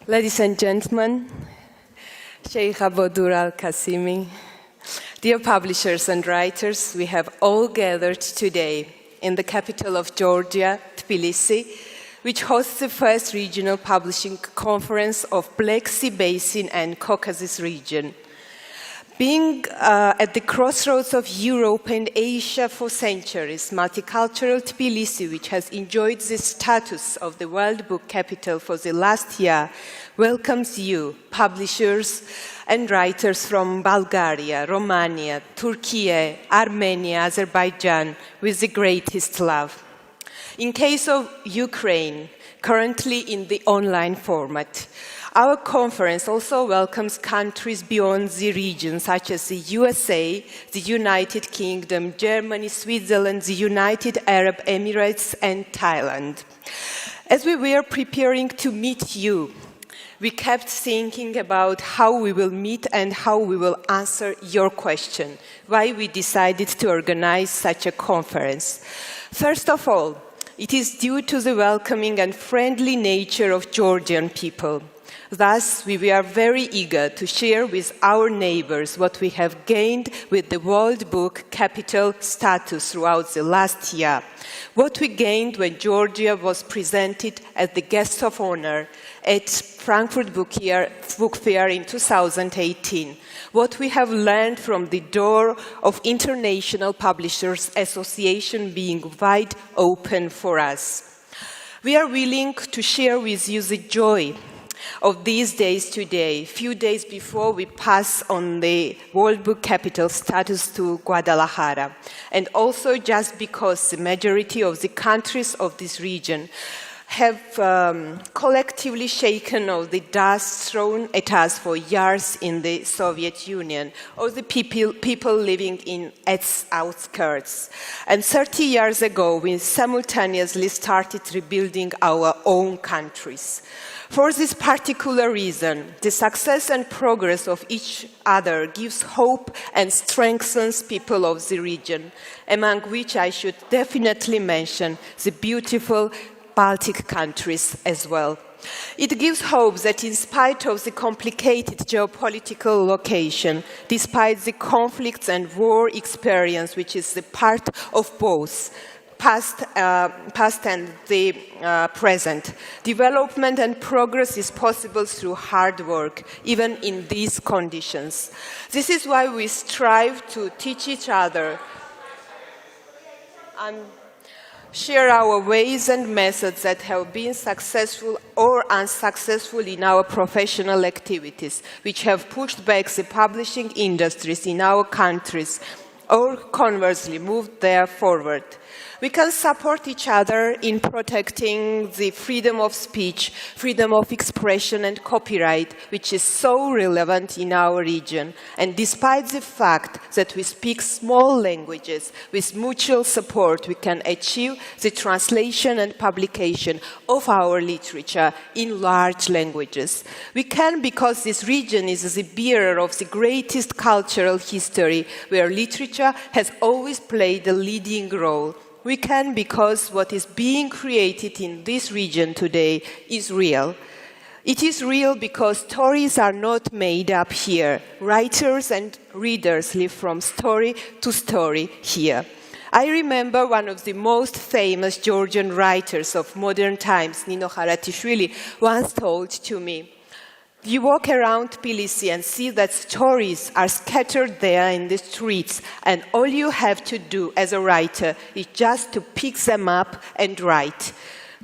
Ladies and gentlemen, Sheikh Abodur Al-Qasimi, dear publishers and writers, we have all gathered today in the capital of Georgia, Tbilisi, which hosts the first regional publishing conference of Black Sea Basin and Caucasus region. Being at the crossroads of Europe and Asia for centuries, multicultural Tbilisi, which has enjoyed the status of the World Book Capital for the last year, welcomes you, publishers and writers from Bulgaria, Romania, Turkey, Armenia, Azerbaijan, with the greatest love. In case of Ukraine, currently in the online format, our conference also welcomes countries beyond the region, such as the USA, the United Kingdom, Germany, Switzerland, the United Arab Emirates, and Thailand. As we were preparing to meet you, we kept thinking about how we will meet and how we will answer your question, why we decided to organize such a conference. First of all, it is due to the welcoming and friendly nature of Georgian people. Thus, we were very eager to share with our neighbors what we have gained with the World Book Capital status throughout the last year, what we gained when Georgia was presented as the guest of honor at Frankfurt Book Fair in 2018, what we have learned from the door of International Publishers Association being wide open for us. We are willing to share with you the joy of these days today, few days before we pass on the World Book Capital status to Guadalajara, and also just because the majority of the countries of this region have collectively shaken off the dust thrown at us for years in the Soviet Union, or the people living in its outskirts. And 30 years ago, we simultaneously started rebuilding our own countries. For this particular reason, the success and progress of each other gives hope and strengthens people of the region, among which I should definitely mention the beautiful Baltic countries as well. It gives hope that in spite of the complicated geopolitical location, despite the conflicts and war experience, which is the part of both, past and the present, development and progress is possible through hard work, even in these conditions. This is why we strive to teach each other and share our ways and methods that have been successful or unsuccessful in our professional activities, which have pushed back the publishing industries in our countries, or conversely moved there forward. We can support each other in protecting the freedom of speech, freedom of expression and copyright, which is so relevant in our region. And despite the fact that we speak small languages, with mutual support we can achieve the translation and publication of our literature in large languages. We can because this region is the bearer of the greatest cultural history, where literature has always played a leading role. We can because what is being created in this region today is real. It is real because stories are not made up here. Writers and readers live from story to story here. I remember one of the most famous Georgian writers of modern times, Nino Haratiashvili, once told to me, "You walk around Tbilisi and see that stories are scattered there in the streets, and all you have to do as a writer is just to pick them up and write."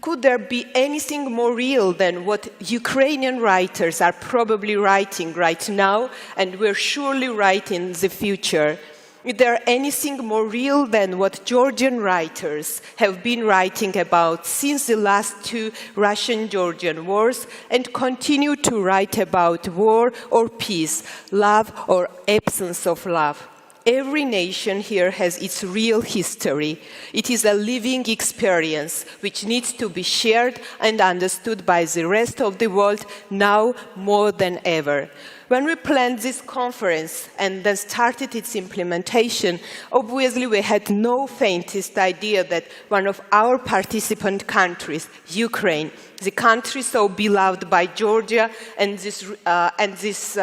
Could there be anything more real than what Ukrainian writers are probably writing right now and will surely write in the future? Is there anything more real than what Georgian writers have been writing about since the last two Russian-Georgian wars and continue to write about war or peace, love or absence of love? Every nation here has its real history. It is a living experience which needs to be shared and understood by the rest of the world now more than ever. When we planned this conference and then started its implementation, obviously we had no faintest idea that one of our participant countries, Ukraine, the country so beloved by Georgia and this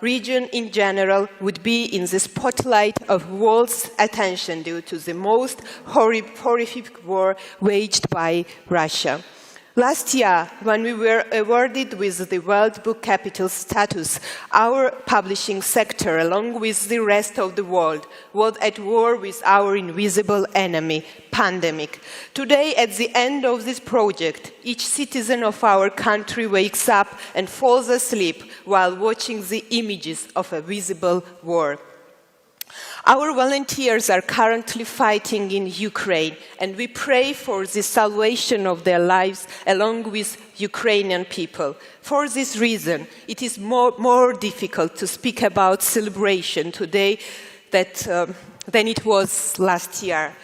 region in general, would be in the spotlight of world's attention due to the most horrific war waged by Russia. Last year, when we were awarded with the World Book Capital status, our publishing sector, along with the rest of the world, was at war with our invisible enemy, pandemic. Today, at the end of this project, each citizen of our country wakes up and falls asleep while watching the images of a visible war. Our volunteers are currently fighting in Ukraine, and we pray for the salvation of their lives along with Ukrainian people. For this reason, it is more difficult to speak about celebration today than it was last year.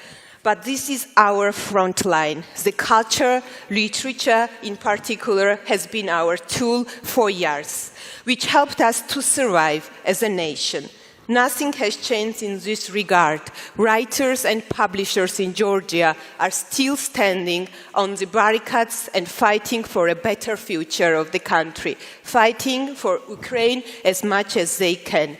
But this is our front line. The culture, literature in particular, has been our tool for years, which helped us to survive as a nation. Nothing has changed in this regard. Writers and publishers in Georgia are still standing on the barricades and fighting for a better future of the country, fighting for Ukraine as much as they can.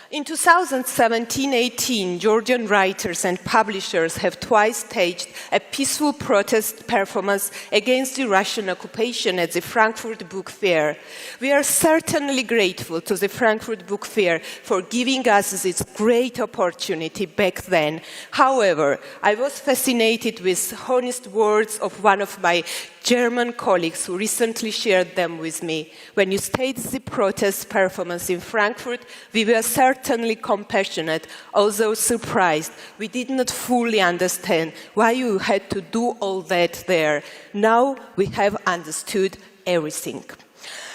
In 2017-18, Georgian writers and publishers have twice staged a peaceful protest performance against the Russian occupation at the Frankfurt Book Fair. We are certainly grateful to the Frankfurt Book Fair for giving us this great opportunity back then. However, I was fascinated with honest words of one of my German colleagues who recently shared them with me. When you staged the protest performance in Frankfurt, we were certainly compassionate, although surprised. We did not fully understand why you had to do all that there. Now we have understood everything.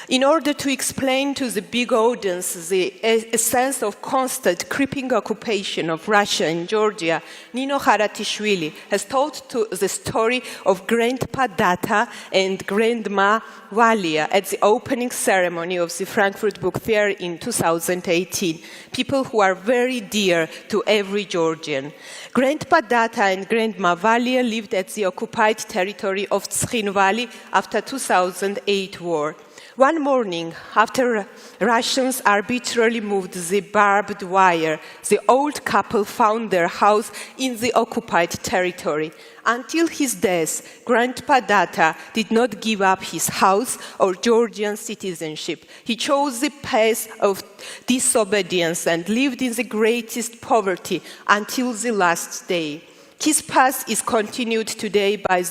In order to explain to the big audience the sense of constant creeping occupation of Russia in Georgia, Nino Haratishvili has told the story of Grandpa Data and Grandma Valia at the opening ceremony of the Frankfurt Book Fair in 2018, people who are very dear to every Georgian. Grandpa Data and Grandma Valia lived at the occupied territory of Tskhinvali after 2008 war. One morning, after Russians arbitrarily moved the barbed wire, the old couple found their house in the occupied territory. Until his death, Grandpa Data did not give up his house or Georgian citizenship. He chose the path of disobedience and lived in the greatest poverty until the last day. His path is continued today by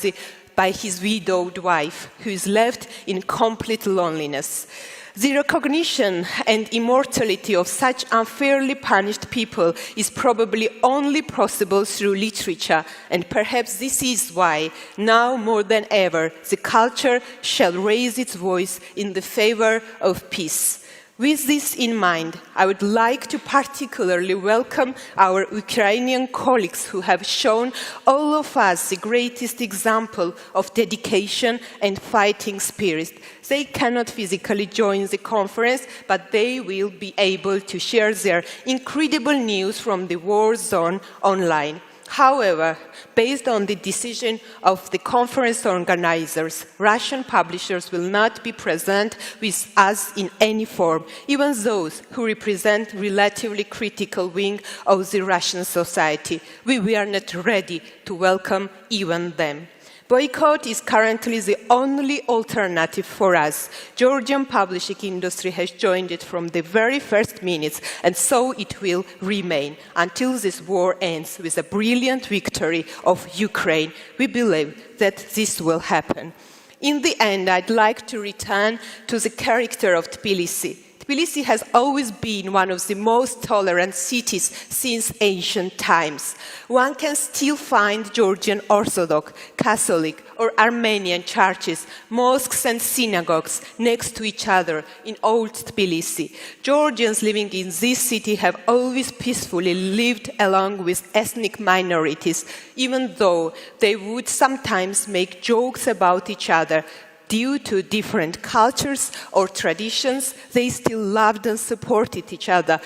his widowed wife, who is left in complete loneliness. The recognition and immortality of such unfairly punished people is probably only possible through literature, and perhaps this is why, now more than ever, the culture shall raise its voice in the favor of peace. With this in mind, I would like to particularly welcome our Ukrainian colleagues who have shown all of us the greatest example of dedication and fighting spirit. They cannot physically join the conference, but they will be able to share their incredible news from the war zone online. However, based on the decision of the conference organizers, Russian publishers will not be present with us in any form, even those who represent relatively critical wing of the Russian society. We were not ready to welcome even them. Boycott is currently the only alternative for us. Georgian publishing industry has joined it from the very first minutes, and so it will remain until this war ends with a brilliant victory of Ukraine. We believe that this will happen. In the end, I'd like to return to the character of Tbilisi. Tbilisi has always been one of the most tolerant cities since ancient times. One can still find Georgian Orthodox, Catholic, or Armenian churches, mosques and synagogues next to each other in old Tbilisi. Georgians living in this city have always peacefully lived along with ethnic minorities, even though they would sometimes make jokes about each other. Due to different cultures or traditions, they still loved and supported each other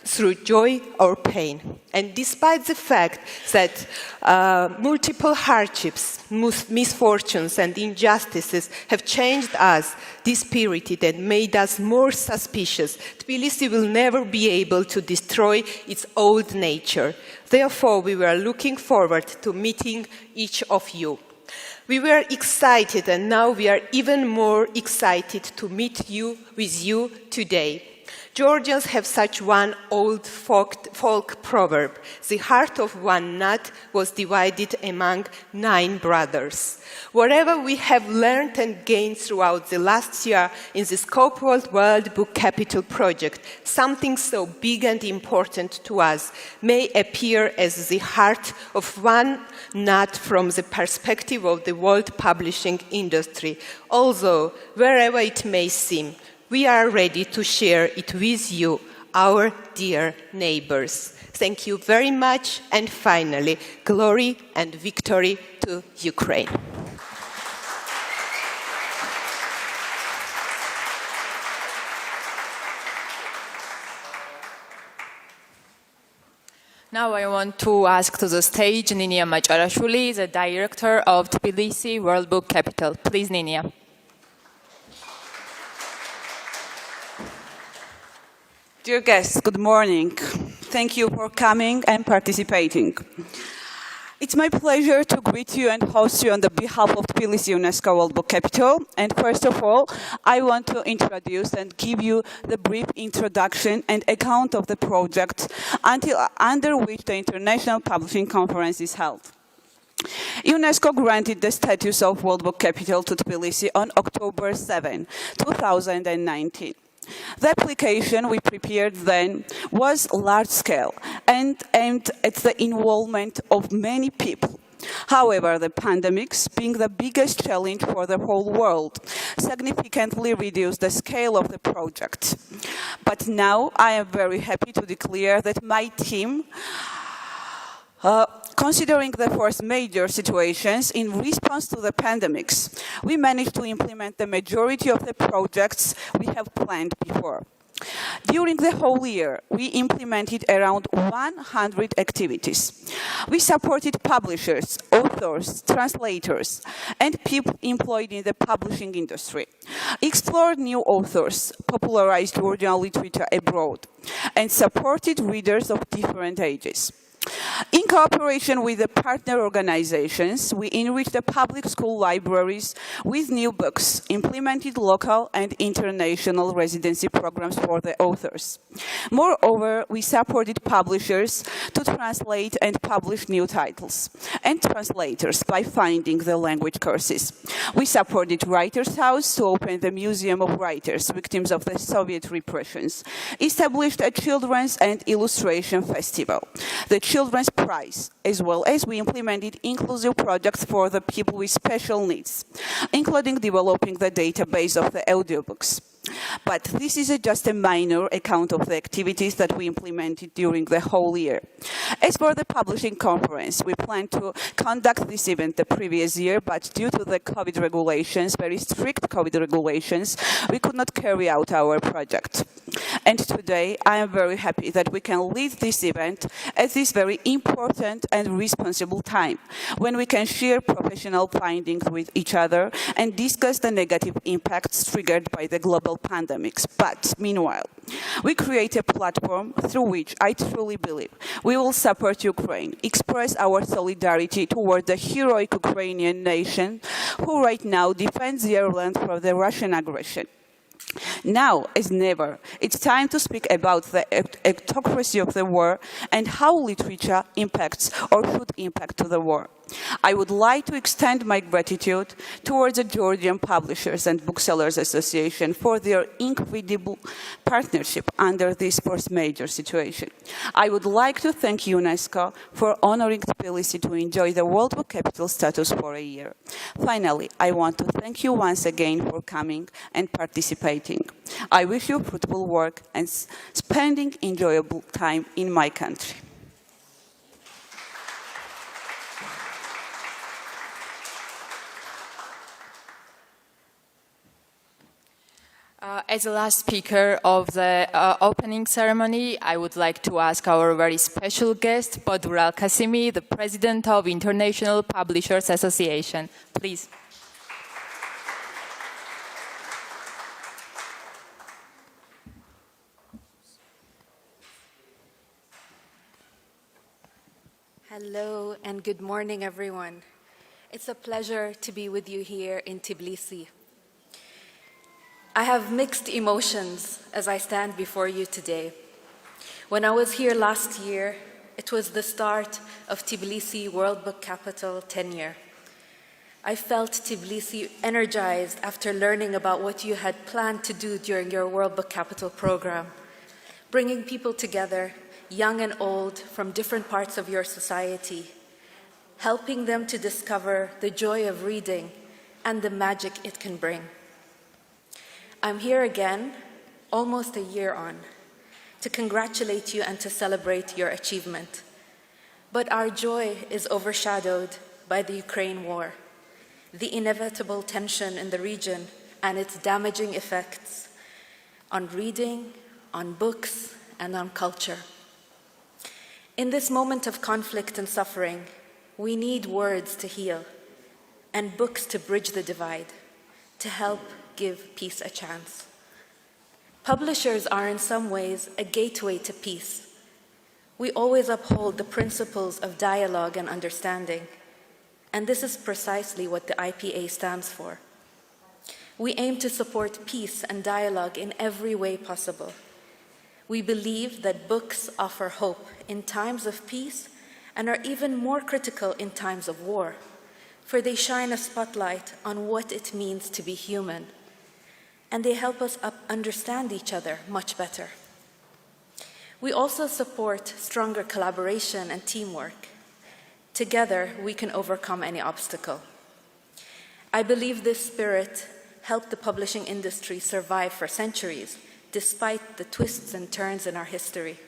through joy or pain. And despite the fact that multiple hardships, misfortunes, and injustices have changed us, dispirited, and made us more suspicious, Tbilisi will never be able to destroy its old nature. Therefore, we were looking forward to meeting each of you. We were excited, and now we are even more excited to meet with you today. Georgians have such one old folk proverb: the heart of one nut was divided among 9 brothers. Whatever we have learned and gained throughout the last year in the scope of World Book Capital project, something so big and important to us may appear as the heart of one nut from the perspective of the world publishing industry, although wherever it may seem, we are ready to share it with you, our dear neighbors. Thank you very much, and finally, glory and victory to Ukraine. Now I want to ask to the stage Ninia Macharashvili, the director of Tbilisi World Book Capital. Please, Ninia. Dear guests, good morning. Thank you for coming and participating. It's my pleasure to greet you and host you on the behalf of Tbilisi UNESCO World Book Capital. And first of all, I want to introduce and give you the brief introduction and account of the project under which the International Publishing Conference is held. UNESCO granted the status of World Book Capital to Tbilisi on October 7, 2019. The application we prepared then was large-scale and aimed at the involvement of many people. However, the pandemics, being the biggest challenge for the whole world, significantly reduced the scale of the project. But now I am very happy to declare that my team, considering the first major situations in response to the pandemics, we managed to implement the majority of the projects we have planned before. During the whole year, we implemented around 100 activities. We supported publishers, authors, translators, and people employed in the publishing industry, explored new authors, popularized Georgian literature abroad, and supported readers of different ages. In cooperation with the partner organizations, we enriched the public school libraries with new books, implemented local and international residency programs for the authors. Moreover, we supported publishers to translate and publish new titles, and translators by finding the language courses. We supported Writers' House to open the Museum of Writers, victims of the Soviet repressions, established a Children's and Illustration Festival, the Children's Prize, as well as we implemented inclusive projects for the people with special needs, including developing the database of the audiobooks. But this is just a minor account of the activities that we implemented during the whole year. As for the publishing conference, we planned to conduct this event the previous year, but due to the COVID regulations, very strict COVID regulations, we could not carry out our project. And today, I am very happy that we can lead this event at this very important and responsible time, when we can share professional findings with each other and discuss the negative impacts triggered by the global pandemics. But meanwhile, we create a platform through which I truly believe we will support Ukraine, express our solidarity toward the heroic Ukrainian nation who right now defends their land from the Russian aggression. Now, as never, it's time to speak about the autocracy of the war and how literature impacts or should impact to the war. I would like to extend my gratitude towards the Georgian Publishers and Booksellers Association for their incredible partnership under this first major situation. I would like to thank UNESCO for honoring Tbilisi to enjoy the World Book Capital status for a year. Finally, I want to thank you once again for coming and participating. I wish you fruitful work and spending enjoyable time in my country. As the last speaker of the opening ceremony, I would like to ask our very special guest, Badur Al-Kasimi, the President of International Publishers Association. Please. Hello and good morning, everyone. It's a pleasure to be with you here in Tbilisi. I have mixed emotions as I stand before you today. When I was here last year, it was the start of Tbilisi World Book Capital tenure. I felt Tbilisi energized after learning about what you had planned to do during your World Book Capital program, bringing people together, young and old, from different parts of your society, helping them to discover the joy of reading and the magic it can bring. I'm here again, almost a year on, to congratulate you and to celebrate your achievement. But our joy is overshadowed by the Ukraine war, the inevitable tension in the region and its damaging effects on reading, on books, and on culture. In this moment of conflict and suffering, we need words to heal and books to bridge the divide, to help give peace a chance. Publishers are in some ways a gateway to peace. We always uphold the principles of dialogue and understanding, and this is precisely what the IPA stands for. We aim to support peace and dialogue in every way possible. We believe that books offer hope in times of peace and are even more critical in times of war, for they shine a spotlight on what it means to be human, and they help us understand each other much better. We also support stronger collaboration and teamwork. Together, we can overcome any obstacle. I believe this spirit helped the publishing industry survive for centuries, despite the twists and turns in our history.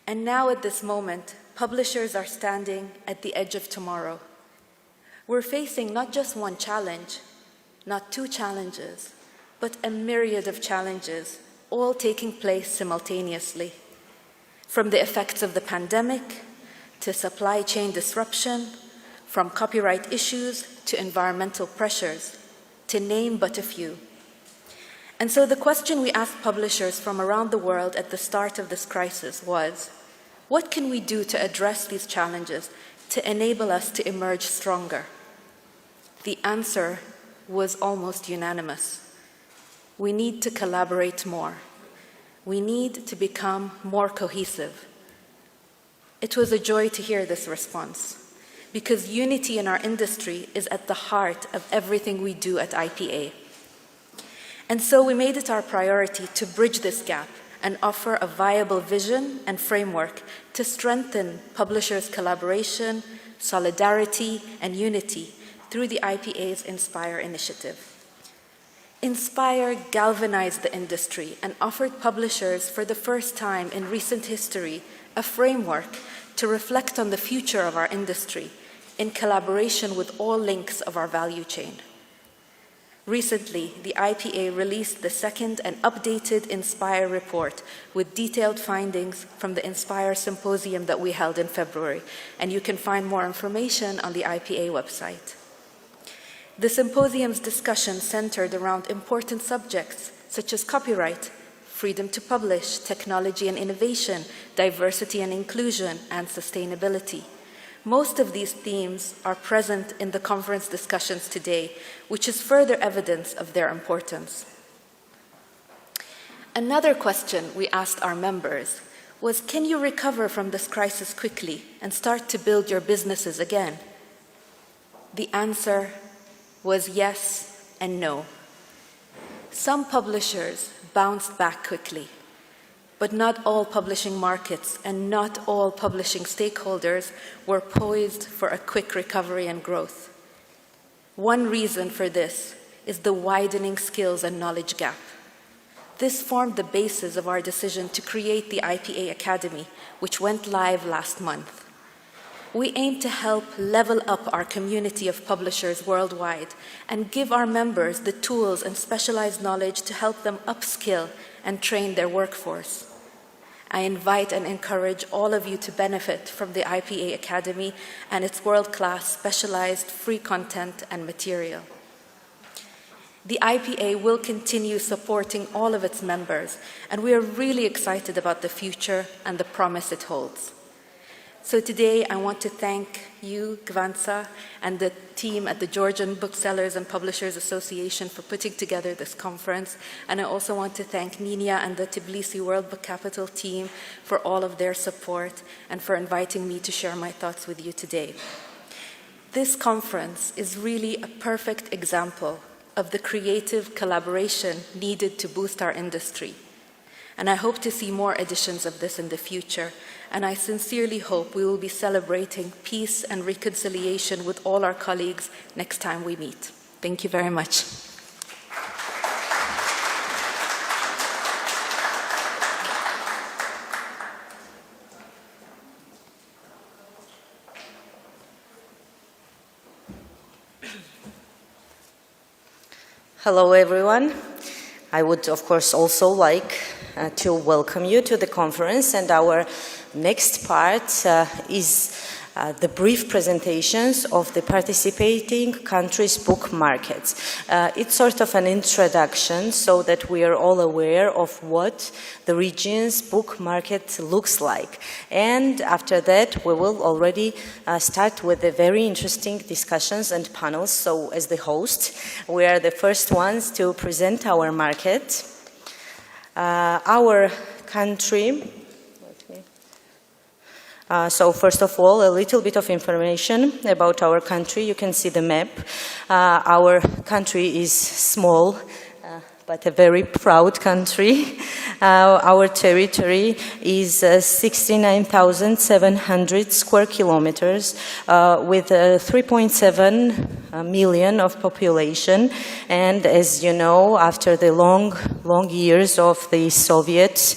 And now at this moment, publishers are standing at the edge of tomorrow. We're facing not just one challenge, not two challenges, but a myriad of challenges, all taking place simultaneously. From the effects of the pandemic, to supply chain disruption, from copyright issues to environmental pressures, to name but a few. And so the question we asked publishers from around the world at the start of this crisis was, what can we do to address these challenges to enable us to emerge stronger? The answer was almost unanimous. We need to collaborate more. We need to become more cohesive. It was a joy to hear this response, because unity in our industry is at the heart of everything we do at IPA. And so we made it our priority to bridge this gap and offer a viable vision and framework to strengthen publishers' collaboration, solidarity, and unity through the IPA's Inspire initiative. Inspire galvanized the industry and offered publishers for the first time in recent history a framework to reflect on the future of our industry in collaboration with all links of our value chain. Recently, the IPA released the second and updated Inspire report with detailed findings from the Inspire symposium that we held in February, and you can find more information on the IPA website. The symposium's discussion centered around important subjects such as copyright, freedom to publish, technology and innovation, diversity and inclusion, and sustainability. Most of these themes are present in the conference discussions today, which is further evidence of their importance. Another question we asked our members was, can you recover from this crisis quickly and start to build your businesses again? The answer was yes and no. Some publishers bounced back quickly, but not all publishing markets and not all publishing stakeholders were poised for a quick recovery and growth. One reason for this is the widening skills and knowledge gap. This formed the basis of our decision to create the IPA Academy, which went live last month. We aim to help level up our community of publishers worldwide and give our members the tools and specialized knowledge to help them upskill and train their workforce. I invite and encourage all of you to benefit from the IPA Academy and its world-class specialized free content and material. The IPA will continue supporting all of its members, and we are really excited about the future and the promise it holds. So today I want to thank you, Gvansa, and the team at the Georgian Booksellers and Publishers Association for putting together this conference. And I also want to thank Nina and the Tbilisi World Book Capital team for all of their support and for inviting me to share my thoughts with you today. This conference is really a perfect example of the creative collaboration needed to boost our industry. And I hope to see more editions of this in the future. And I sincerely hope we will be celebrating peace and reconciliation with all our colleagues next time we meet. Thank you very much. Hello, everyone. I would, of course, also like to welcome you to the conference, and our next part is the brief presentations of the participating countries' book markets. It's sort of an introduction so that we are all aware of what the region's book market looks like. And after that, we will already start with the very interesting discussions and panels. So as the host, we are the first ones to present our market. Our country. So first of all, a little bit of information about our country. You can see the map. Our country is small, but a very proud country. Our territory is 69,700 square kilometers with 3.7 million of population. And as you know, after the long years of the Soviet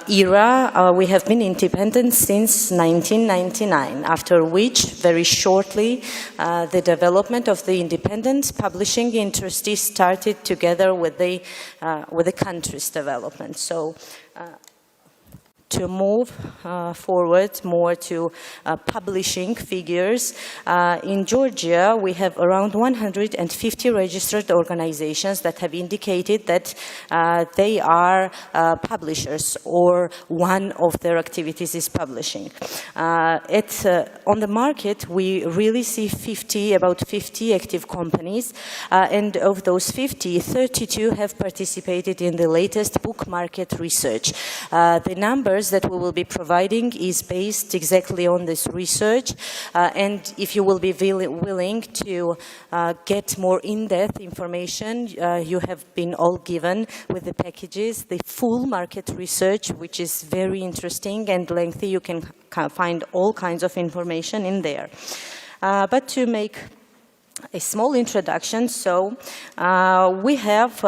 era, we have been independent since 1999, after which, very shortly, the development of the independent publishing industry started together with the country's development. So, to move forward more to publishing figures, in Georgia we have around 150 registered organizations that have indicated that they are publishers, or one of their activities is publishing. On the market we really see about 50 active companies, and of those 50, 32 have participated in the latest book market research. The numbers that we will be providing is based exactly on this research, and if you will be willing to get more in-depth information, you have been all given with the packages the full market research, which is very interesting and lengthy. You can find all kinds of information in there. But to make a small introduction, so we have,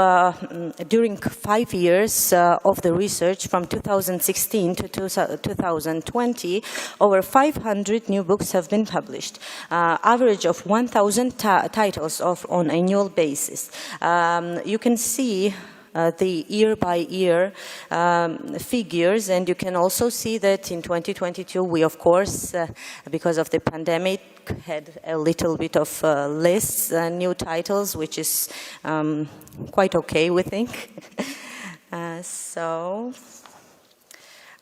during 5 years of the research from 2016 to 2020, over 500 new books have been published, average of 1,000 titles on annual basis. You can see the year-by-year figures, and you can also see that in 2022 we, of course, because of the pandemic, had a little bit of less new titles, which is quite okay, we think.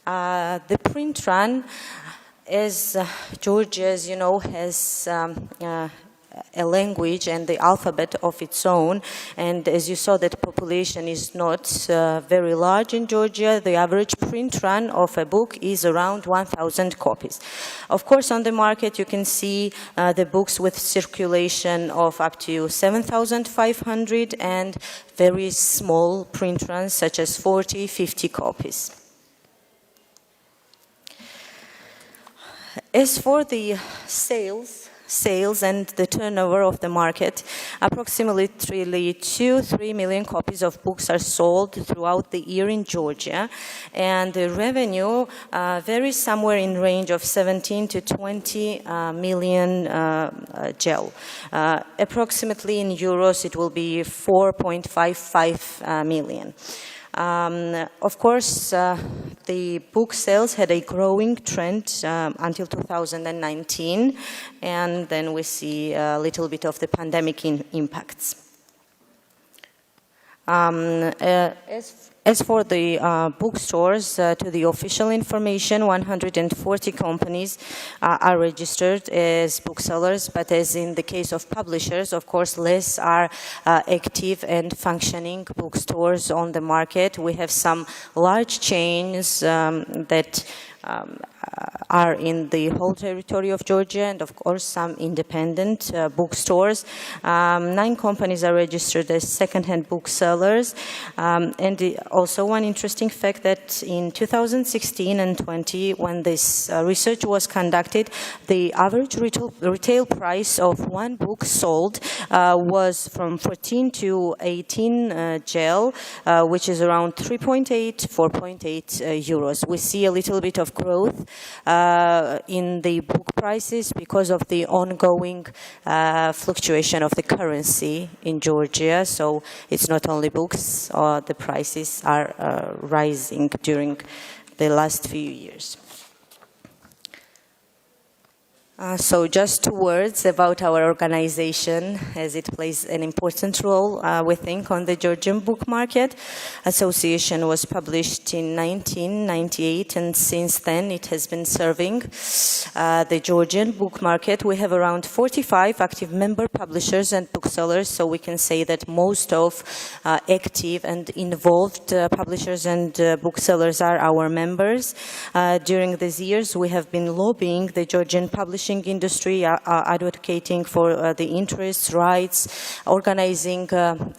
The print run, as Georgia, as you know, has a language and the alphabet of its own. And as you saw, that population is not very large in Georgia. The average print run of a book is around 1,000 copies. Of course, on the market, you can see the books with circulation of up to 7,500 and very small print runs such as 40, 50 copies. As for the sales and the turnover of the market, approximately 3 million copies of books are sold throughout the year in Georgia, and the revenue varies somewhere in range of 17 to 20 million gel. Approximately in euros, it will be 4.55 million. Of course, the book sales had a growing trend until 2019, and then we see a little bit of the pandemic impacts. As for the bookstores, to the official information, 140 companies are registered as booksellers, but as in the case of publishers, of course, less are active and functioning bookstores on the market. We have some large chains that are in the whole territory of Georgia, and of course some independent bookstores. 9 companies are registered as second-hand booksellers, and also one interesting fact that in 2016 and 20, when this research was conducted, the average retail price of one book sold was from 14 to 18 gel, which is around 3.8, 4.8 euros. We see a little bit of growth in the book prices because of the ongoing fluctuation of the currency in Georgia. So it's not only books, the prices are rising during the last few years. So just 2 words about our organization, as it plays an important role, we think, on the Georgian book market. Association was published in 1998, and since then it has been serving the Georgian book market. We have around 45 active member publishers and booksellers, so we can say that most of active and involved publishers and booksellers are our members. During these years, we have been lobbying the Georgian publishing industry, advocating for the interests, rights, organizing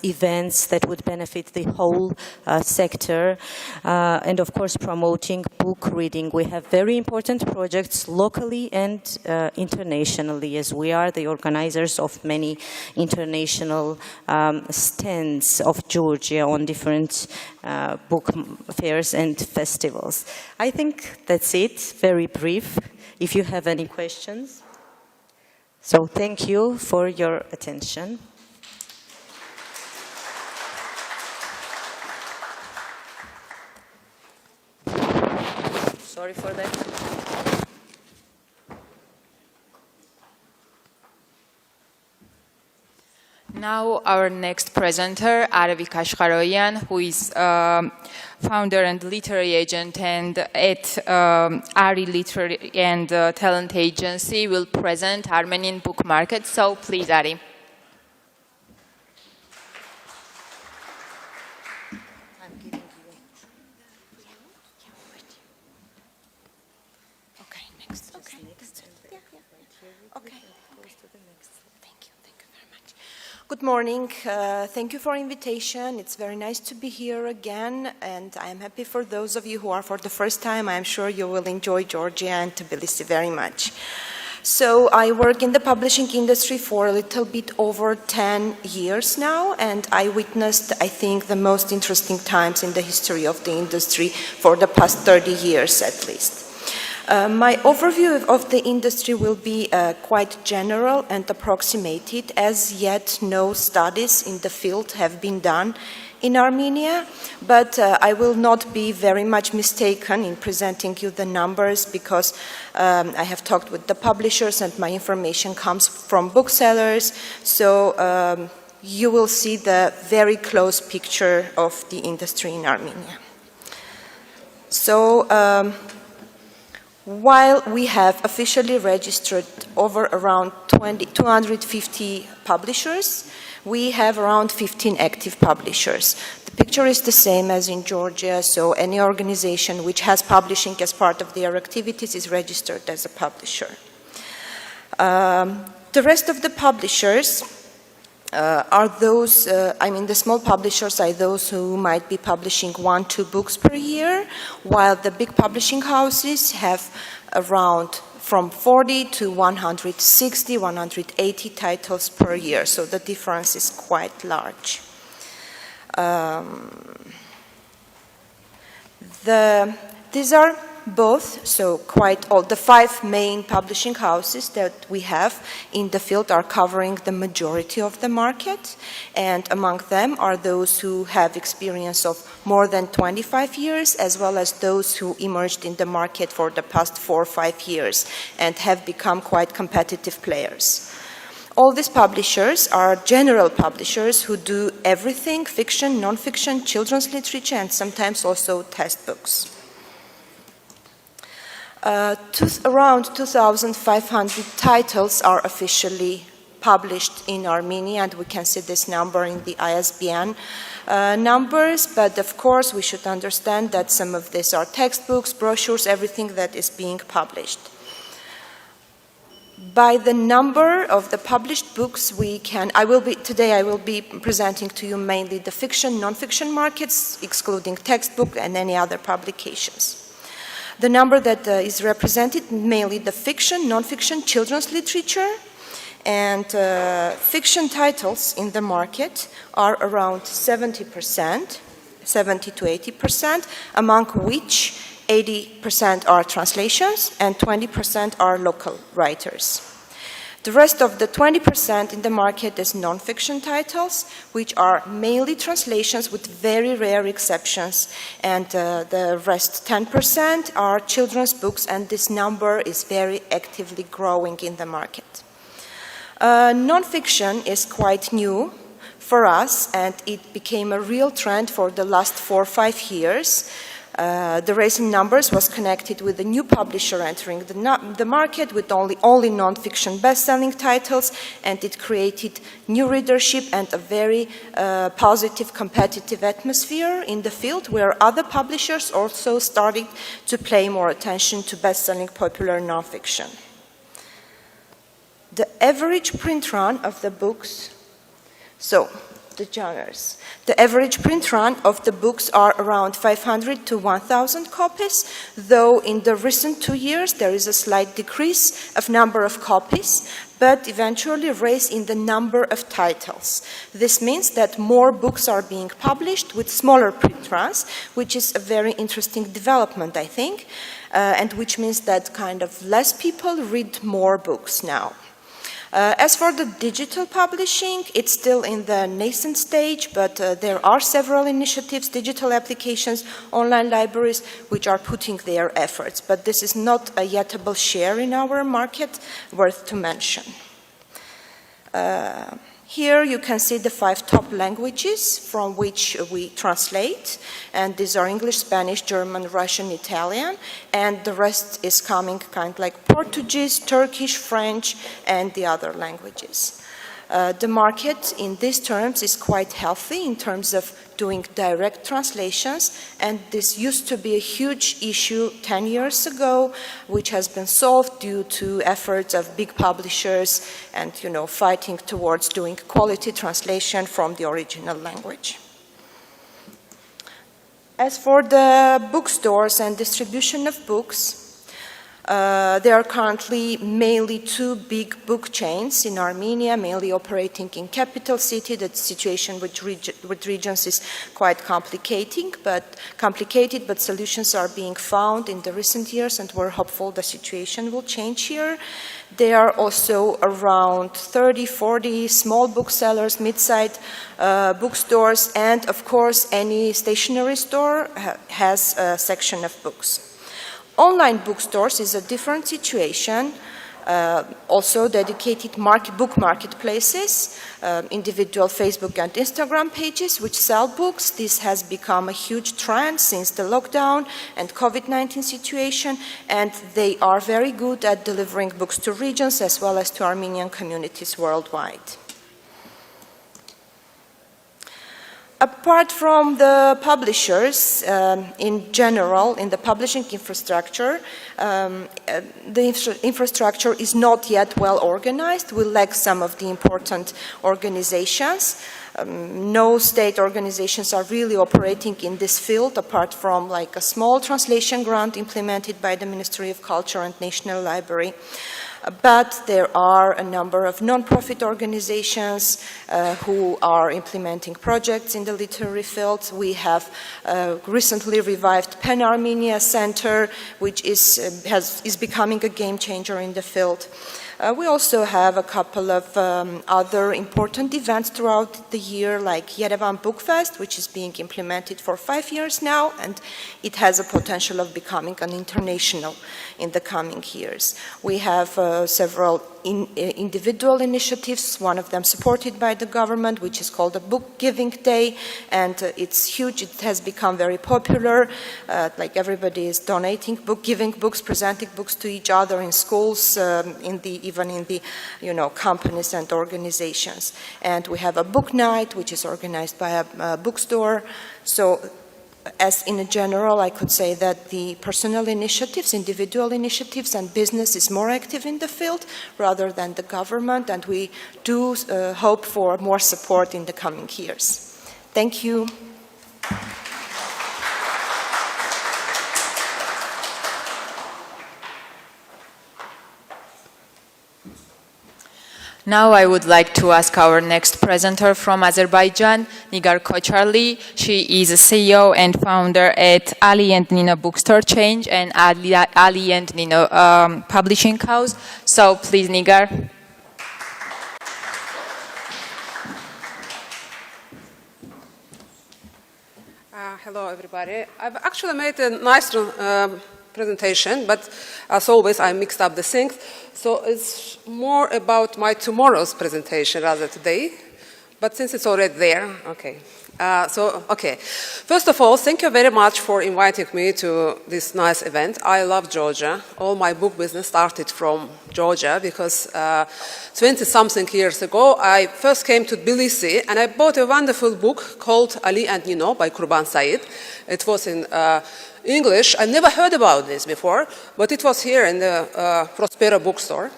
events that would benefit the whole sector, and of course promoting book reading. We have very important projects locally and internationally, as we are the organizers of many international stands of Georgia on different book fairs and festivals. I think that's it, very brief. If you have any questions. So thank you for your attention. Sorry for that. Now our next presenter, Aravi Kashkaroyan, who is founder and literary agent and at Ari Literary and Talent Agency, will present Armenian book market. So please, Ari. Good morning. Thank you for invitation. It's very nice to be here again, and I am happy for those of you who are for the first time. I am sure you will enjoy Georgia and Tbilisi very much. So I work in the publishing industry for a little bit over 10 years now, and I witnessed, I think, the most interesting times in the history of the industry for the past 30 years at least. My overview of the industry will be quite general and approximated, as yet no studies in the field have been done in Armenia, but I will not be very much mistaken in presenting you the numbers because I have talked with the publishers and my information comes from booksellers, so you will see the very close picture of the industry in Armenia. So, While we have officially registered over around 250 publishers, we have around 15 active publishers. The picture is the same as in Georgia, so any organization which has publishing as part of their activities is registered as a publisher. The rest of the publishers are those, the small publishers are those who might be publishing 1-2 books per year, while the big publishing houses have around from 40 to 160, 180 titles per year, so the difference is quite large. These are both, so quite all, the 5 main publishing houses that we have in the field are covering the majority of the market, and among them are those who have experience of more than 25 years, as well as those who emerged in the market for the past 4 or 5 years and have become quite competitive players. All these publishers are general publishers who do everything: fiction, non-fiction, children's literature, and sometimes also textbooks. Around 2,500 titles are officially published in Armenia, and we can see this number in the ISBN numbers, but of course we should understand that some of these are textbooks, brochures, everything that is being published. By the number of the published books, today I will be presenting to you mainly the fiction, non-fiction markets, excluding textbook and any other publications. The number that is represented, mainly the fiction, non-fiction, children's literature, and fiction titles in the market are around 70%, 70 to 80%, among which 80% are translations and 20% are local writers. The rest of the 20% in the market is non-fiction titles, which are mainly translations with very rare exceptions, and the rest 10% are children's books, and this number is very actively growing in the market. Non-fiction is quite new for us, and it became a real trend for the last 4 or 5 years. The rise in numbers was connected with a new publisher entering the market with only non-fiction best-selling titles, and it created new readership and a very positive competitive atmosphere in the field, where other publishers also started to pay more attention to best-selling popular non-fiction. The average print run of the books, so the genres. The average print run of the books are around 500 to 1,000 copies, though in the recent 2 years there is a slight decrease of number of copies, but eventually rise in the number of titles. This means that more books are being published with smaller print runs, which is a very interesting development, I think, and which means that kind of less people read more books now. As for the digital publishing, it's still in the nascent stage, but there are several initiatives, digital applications, online libraries, which are putting their efforts. But this is not a yetable share in our market, worth to mention. Here you can see the 5 top languages from which we translate, and these are English, Spanish, German, Russian, Italian, and the rest is coming kind of like Portuguese, Turkish, French, and the other languages. The market in these terms is quite healthy in terms of doing direct translations, and this used to be a huge issue 10 years ago, which has been solved due to efforts of big publishers and, fighting towards doing quality translation from the original language. As for the bookstores and distribution of books, there are currently mainly 2 big book chains in Armenia, mainly operating in capital city. The situation with regions is quite complicated, but solutions are being found in the recent years, and we're hopeful the situation will change here. There are also around 30, 40 small booksellers, mid-sized bookstores, and of course any stationery store has a section of books. Online bookstores is a different situation. Also dedicated book marketplaces, individual Facebook and Instagram pages which sell books. This has become a huge trend since the lockdown and COVID-19 situation, and they are very good at delivering books to regions as well as to Armenian communities worldwide. Apart from the publishers, in general, in the publishing infrastructure, the infrastructure is not yet well organized. We lack some of the important organizations. No state organizations are really operating in this field, apart from like a small translation grant implemented by the Ministry of Culture and National Library. But there are a number of non-profit organizations who are implementing projects in the literary field. We have recently revived Pan-Armenia Center, which is becoming a game changer in the field. We also have a couple of other important events throughout the year, like Yerevan Book Fest, which is being implemented for 5 years now, and it has a potential of becoming an international in the coming years. We have several individual initiatives, one of them supported by the government, which is called the Book Giving Day, and it's huge. It has become very popular. Like everybody is donating giving books, presenting books to each other in schools, even in the companies and organizations. And we have a book night, which is organized by a bookstore. So, as in general, I could say that the personal initiatives, individual initiatives, and business is more active in the field rather than the government, and we do hope for more support in the coming years. Thank you. Now I would like to ask our next presenter from Azerbaijan, Nigar Koçarli. She is a CEO and founder at Ali and Nino Bookstore Change and Ali and Nino Publishing House. So please, Nigar. Hello, everybody. I've actually made a nice presentation, but as always, I mixed up the things. So it's more about my tomorrow's presentation rather today. But since it's already there, okay. First of all, thank you very much for inviting me to this nice event. I love Georgia. All my book business started from Georgia because 20-something years ago, I first came to Tbilisi and I bought a wonderful book called Ali and Nino by Kurban Said. It was in English. I never heard about this before, but it was here in the Prospero bookstore.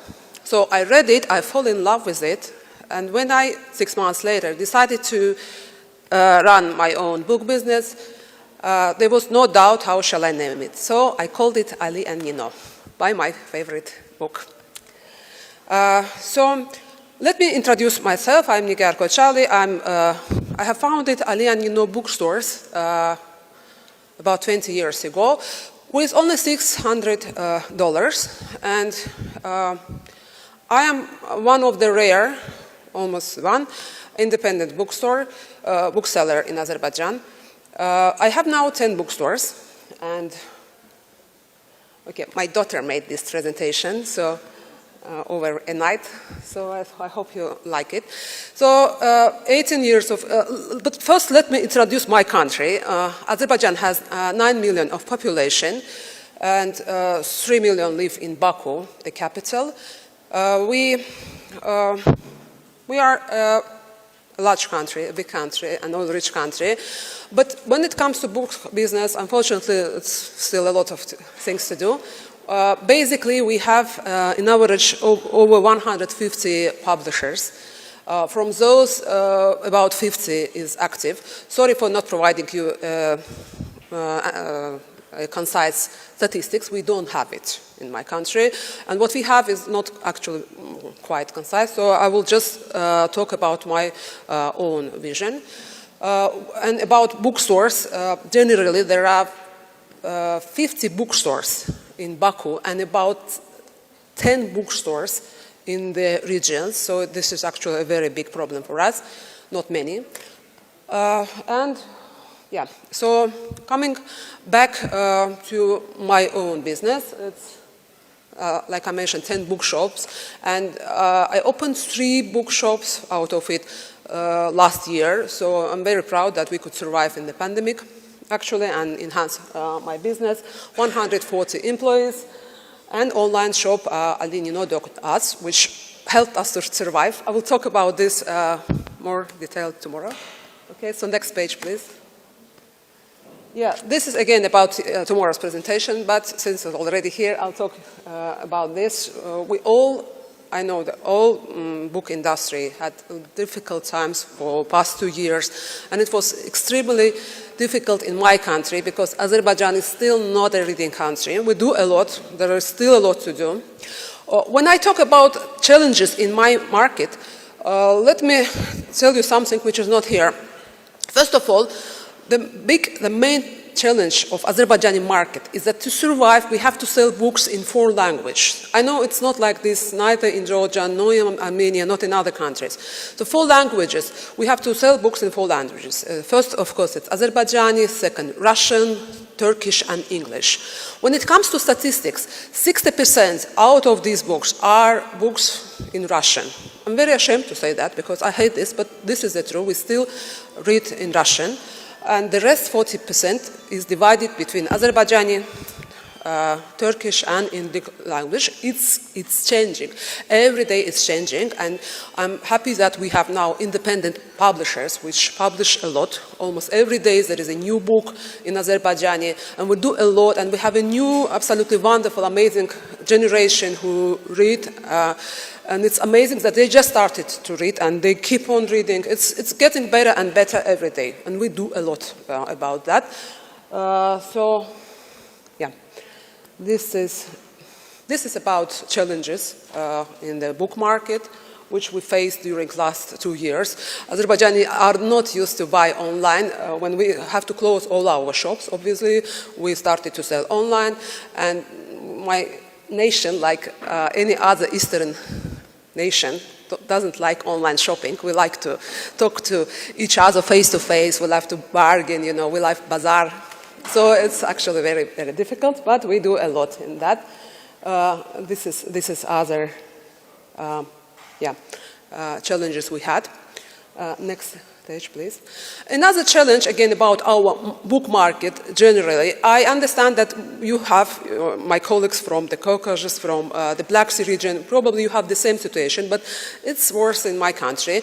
So I read it, I fell in love with it, and when I, 6 months later, decided to run my own book business, there was no doubt how shall I name it. So I called it Ali and Nino, by my favorite book. So let me introduce myself. I'm Nigar Koçarli. I have founded Ali and Nino bookstores about 20 years ago with only $600, and I am one of the rare, almost one, independent bookseller in Azerbaijan. I have now 10 bookstores, and okay, my daughter made this presentation, so over a night, so I hope you like it. So 18 years of, but first let me introduce my country. Azerbaijan has 9 million of population, and 3 million live in Baku, the capital. We are a large country, a big country, an oil-rich country. But when it comes to book business, unfortunately, it's still a lot of things to do. Basically, we have, in average, over 150 publishers. From those, about 50 is active. Sorry for not providing you concise statistics. We don't have it in my country. And what we have is not actually quite concise. So I will just talk about my own vision. And about bookstores, generally there are 50 bookstores in Baku and about 10 bookstores in the regions. So this is actually a very big problem for us, not many. And yeah, so coming back to my own business, like I mentioned, 10 bookshops, and I opened 3 bookshops out of it last year, so I'm very proud that we could survive in the pandemic, actually, and enhance my business. 140 employees, and online shop, alinino.us, which helped us to survive. I will talk about this more detailed tomorrow. Okay, so next page, please. Yeah, this is again about tomorrow's presentation, but since it's already here, I'll talk about this. I know that all book industry had difficult times for past 2 years, and it was extremely difficult in my country because Azerbaijan is still not a reading country. We do a lot. There is still a lot to do. When I talk about challenges in my market, let me tell you something which is not here. First of all, the main challenge of Azerbaijani market is that to survive, we have to sell books in 4 languages. I know it's not like this neither in Georgian, nor in Armenia, not in other countries. So 4 languages, we have to sell books in 4 languages. First, of course, it's Azerbaijani, second, Russian, Turkish, and English. When it comes to statistics, 60% out of these books are books in Russian. I'm very ashamed to say that because I hate this, but this is the truth. We still read in Russian. And the rest, 40%, is divided between Azerbaijani, Turkish, and Indic language. It's changing. Every day it's changing, and I'm happy that we have now independent publishers which publish a lot. Almost every day there is a new book in Azerbaijani, and we do a lot, and we have a new, absolutely wonderful, amazing generation who read. And it's amazing that they just started to read and they keep on reading. It's getting better and better every day, and we do a lot about that. So, yeah, this is about challenges in the book market, which we faced during the last 2 years. Azerbaijani are not used to buy online. When we have to close all our shops, obviously, we started to sell online, and my nation, like any other Eastern nation, doesn't like online shopping. We like to talk to each other face to face. We like to bargain, we like bazaar. So it's actually very, very difficult, but we do a lot in that. This is other challenges we had. Next page, please. Another challenge, again, about our book market generally. I understand that you have, my colleagues from the Caucasus, from the Black Sea region, probably you have the same situation, but it's worse in my country.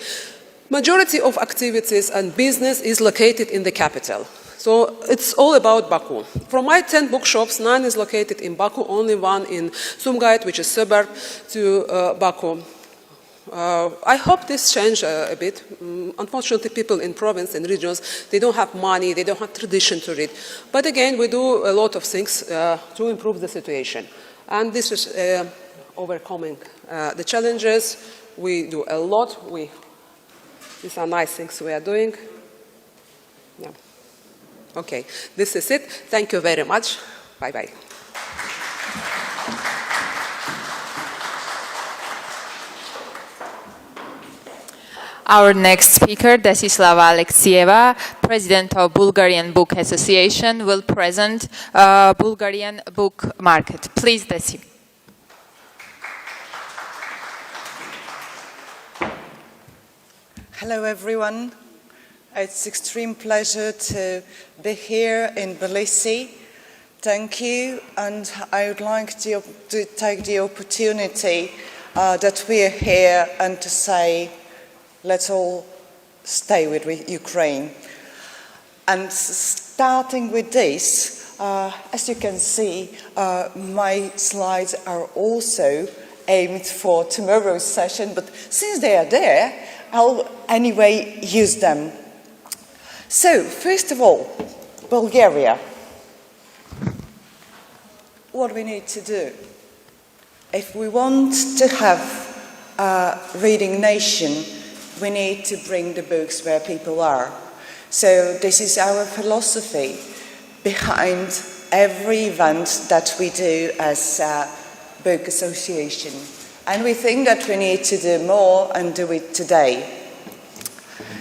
Majority of activities and business is located in the capital. So it's all about Baku. From my 10 bookshops, 9 is located in Baku, only 1 in Sumgayit, which is suburb to Baku. I hope this changes a bit. Unfortunately, people in province and regions, they don't have money, they don't have tradition to read. But again, we do a lot of things to improve the situation. And this is overcoming the challenges. We do a lot. These are nice things we are doing. Yeah. Okay, this is it. Thank you very much. Bye-bye. Our next speaker, Desislava Alexieva, President of Bulgarian Book Association, will present Bulgarian book market. Please, Desi. Hello, everyone. It's an extreme pleasure to be here in Tbilisi. Thank you, and I would like to take the opportunity that we are here and to say, let's all stay with Ukraine. And starting with this, as you can see, my slides are also aimed for tomorrow's session, but since they are there, I'll anyway use them. So, first of all, Bulgaria. What we need to do. If we want to have a reading nation, we need to bring the books where people are. So this is our philosophy behind every event that we do as a book association. And we think that we need to do more and do it today.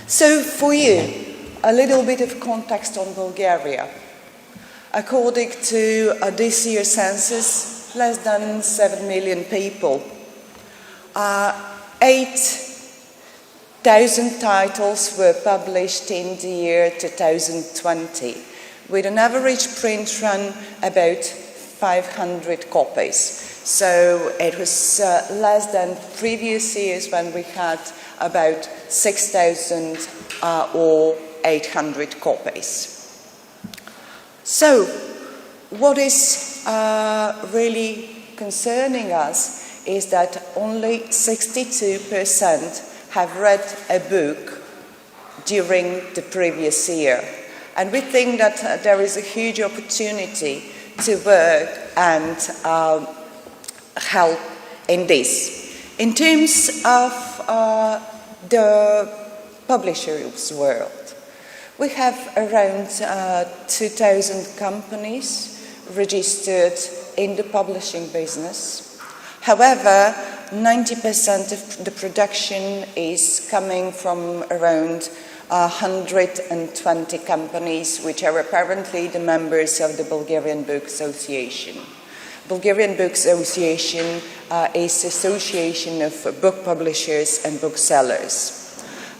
So for you, a little bit of context on Bulgaria. According to this year's census, less than 7 million people. 8,000 titles were published in the year 2020, with an average print run about 500 copies. So it was less than previous years when we had about 6,000 or 800 copies. So what is really concerning us is that only 62% have read a book during the previous year. And we think that there is a huge opportunity to work and help in this. In terms of the publishers' world, we have around 2,000 companies registered in the publishing business. However, 90% of the production is coming from around 120 companies, which are apparently the members of the Bulgarian Book Association. Bulgarian Book Association is an association of book publishers and booksellers.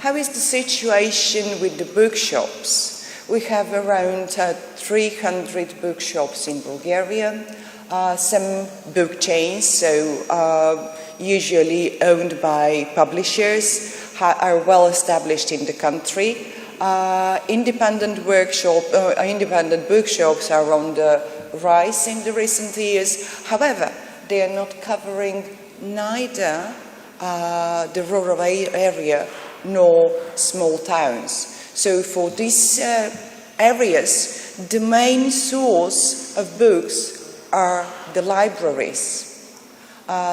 How is the situation with the bookshops? We have around 300 bookshops in Bulgaria, some book chains, so usually owned by publishers, are well established in the country. Independent bookshops are on the rise in the recent years. However, they are not covering neither the rural area nor small towns. So for these areas, the main source of books are the libraries.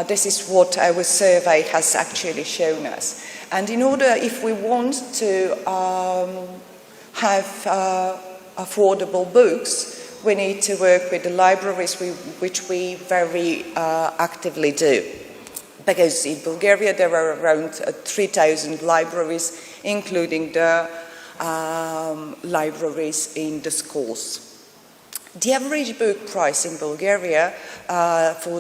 This is what our survey has actually shown us. And in order, if we want to have affordable books, we need to work with the libraries, which we very actively do. Because in Bulgaria there are around 3,000 libraries, including the libraries in the schools. The average book price in Bulgaria for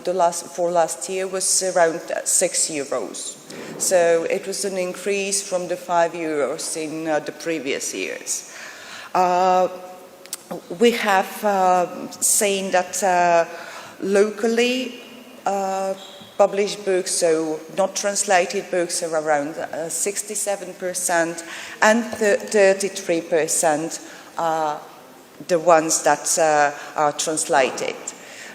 last year was around 6 euros. So it was an increase from the 5 euros in the previous years. We have seen that locally published books, so not translated books, are around 67%, and 33% the ones that are translated.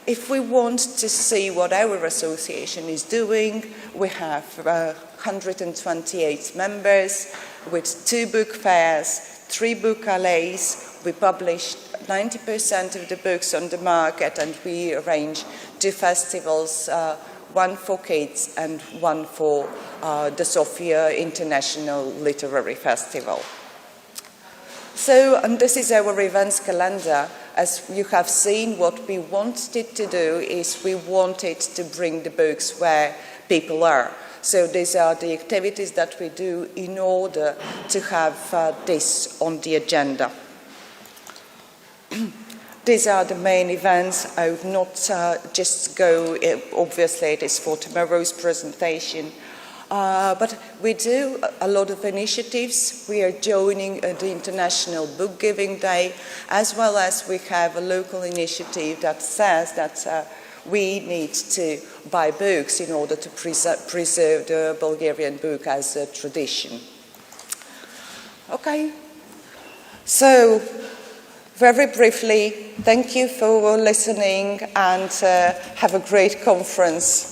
If we want to see what our association is doing, we have 128 members with 2 book fairs, 3 book allays. We publish 90% of the books on the market, and we arrange 2 festivals, one for kids and one for the Sofia International Literary Festival. So, and this is our events calendar. As you have seen, what we wanted to do is we wanted to bring the books where people are. So these are the activities that we do in order to have this on the agenda. These are the main events. I would not just go, obviously it is for tomorrow's presentation, but we do a lot of initiatives. We are joining the International Book Giving Day, as well as we have a local initiative that says that we need to buy books in order to preserve the Bulgarian book as a tradition. Okay, so very briefly, thank you for listening, and have a great conference.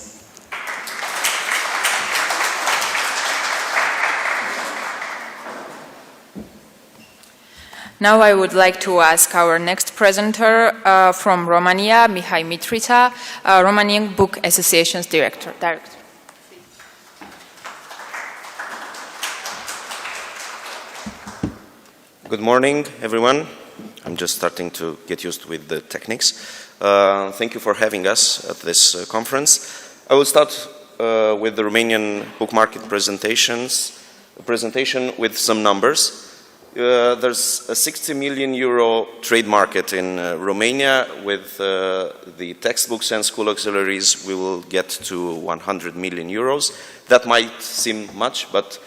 Now I would like to ask our next presenter from Romania, Mihai Mitrita, Romanian Book Association's Director. Good morning, everyone. I'm just starting to get used with the techniques. Thank you for having us at this conference. I will start with the Romanian book market presentation with some numbers. There's a 60 million euro trade market in Romania. With the textbooks and school auxiliaries, we will get to 100 million euros. That might seem much, but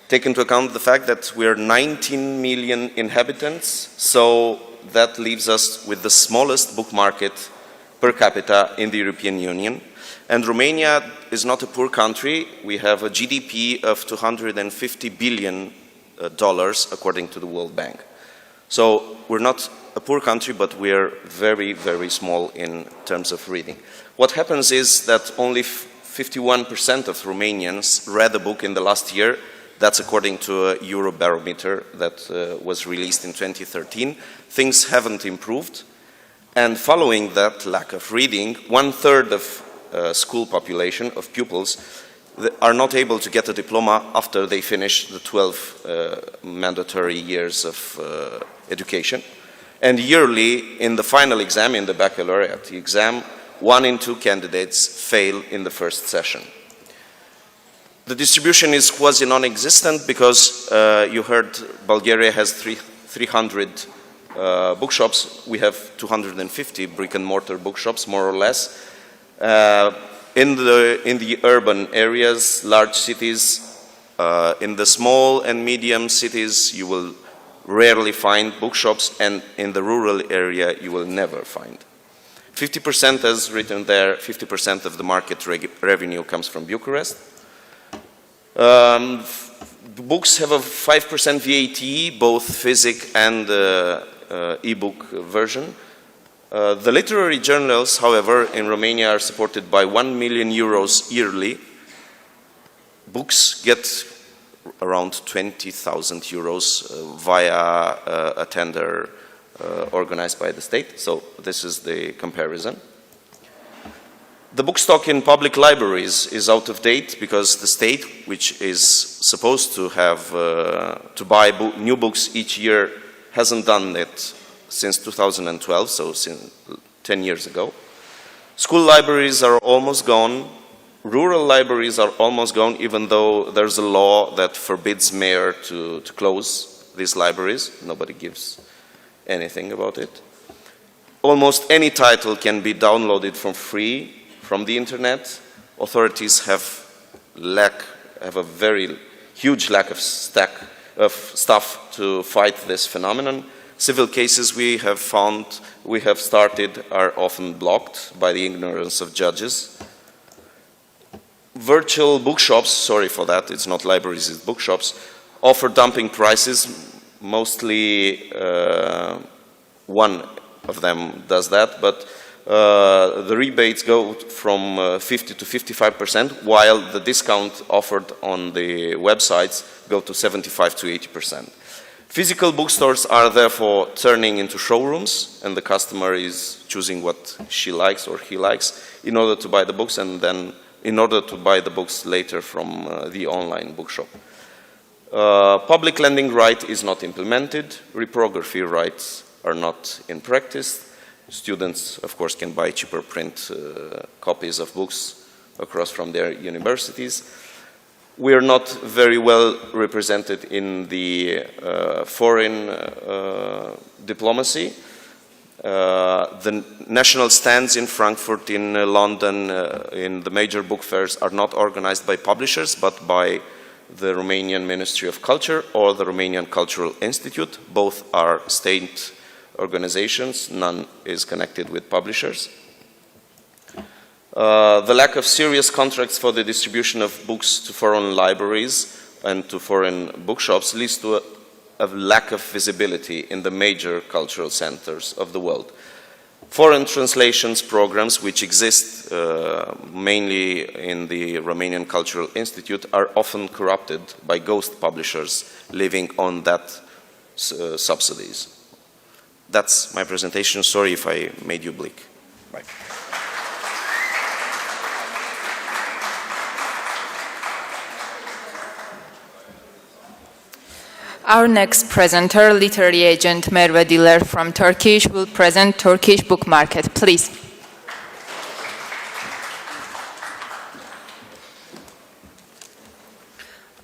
take into account the fact that we are 19 million inhabitants, so that leaves us with the smallest book market per capita in the European Union. And Romania is not a poor country. We have a GDP of $250 billion according to the World Bank. So we're not a poor country, but we are very, very small in terms of reading. What happens is that only 51% of Romanians read a book in the last year. That's according to a Eurobarometer that was released in 2013. Things haven't improved. And following that lack of reading, 1/3 of school population, of pupils, are not able to get a diploma after they finish the 12 mandatory years of education. And yearly, in the final exam, in the baccalaureate exam, 1 in 2 candidates fail in the first session. The distribution is quasi non-existent because you heard Bulgaria has 300 bookshops. We have 250 brick-and-mortar bookshops, more or less. In the urban areas, large cities, in the small and medium cities, you will rarely find bookshops, and in the rural area, you will never find. 50%, as written there, 50% of the market revenue comes from Bucharest. Books have a 5% VAT, both physic and e-book version. The literary journals, however, in Romania are supported by 1 million euros yearly. Books get around 20,000 euros via a tender organized by the state. So this is the comparison. The book stock in public libraries is out of date because the state, which is supposed to have to buy new books each year, hasn't done it since 2012, so since 10 years ago. School libraries are almost gone. Rural libraries are almost gone, even though there's a law that forbids mayor to close these libraries. Nobody gives anything about it. Almost any title can be downloaded for free from the internet. Authorities have a very huge lack of staff to fight this phenomenon. Civil cases we have started are often blocked by the ignorance of judges. Virtual bookshops, sorry for that, it's not libraries, it's bookshops, offer dumping prices. Mostly one of them does that, but the rebates go from 50 to 55%, while the discount offered on the websites go to 75 to 80%. Physical bookstores are therefore turning into showrooms, and the customer is choosing what she likes or he likes in order to buy the books, and then in order to buy the books later from the online bookshop. Public lending right is not implemented. Reprography rights are not in practice. Students, of course, can buy cheaper print copies of books across from their universities. We are not very well represented in the foreign diplomacy. The national stands in Frankfurt, in London, in the major book fairs are not organized by publishers, but by the Romanian Ministry of Culture or the Romanian Cultural Institute. Both are state organizations, none is connected with publishers. The lack of serious contracts for the distribution of books to foreign libraries and to foreign bookshops leads to a lack of visibility in the major cultural centers of the world. Foreign translations programs, which exist mainly in the Romanian Cultural Institute, are often corrupted by ghost publishers living on that subsidies. That's my presentation. Sorry if I made you bleak. Bye. Our next presenter, literary agent Merve Diler from Turkish, will present Turkish book market. Please.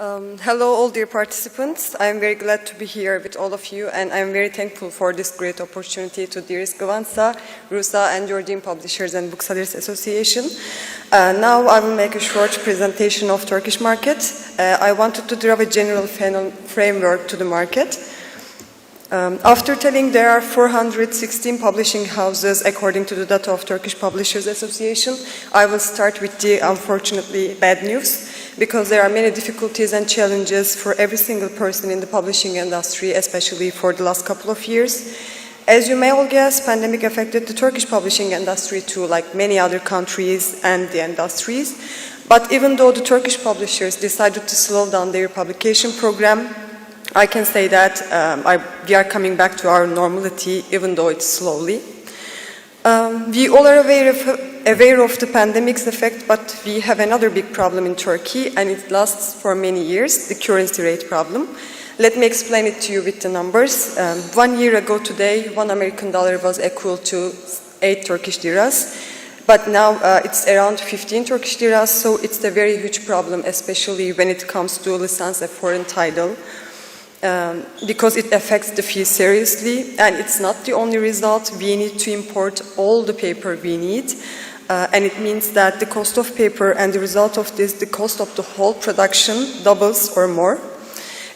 Hello, all dear participants. I am very glad to be here with all of you, and I am very thankful for this great opportunity to dearest Govansa, Rusa, and Georgian Publishers and Booksellers Association. Now I will make a short presentation of Turkish market. I wanted to draw a general framework to the market. After telling there are 416 publishing houses according to the data of Turkish Publishers Association, I will start with the unfortunately bad news, because there are many difficulties and challenges for every single person in the publishing industry, especially for the last couple of years. As you may all guess, pandemic affected the Turkish publishing industry too, like many other countries and the industries. But even though the Turkish publishers decided to slow down their publication program, I can say that we are coming back to our normality, even though it's slowly. We all are aware of the pandemic's effect, but we have another big problem in Turkey, and it lasts for many years, the currency rate problem. Let me explain it to you with the numbers. 1 year ago today, $1 American was equal to 8 Turkish liras, but now it's around 15 Turkish liras, so it's a very huge problem, especially when it comes to license a foreign title. Because it affects the fee seriously, and it's not the only result. We need to import all the paper we need, and it means that the cost of paper, and the result of this, the cost of the whole production doubles or more.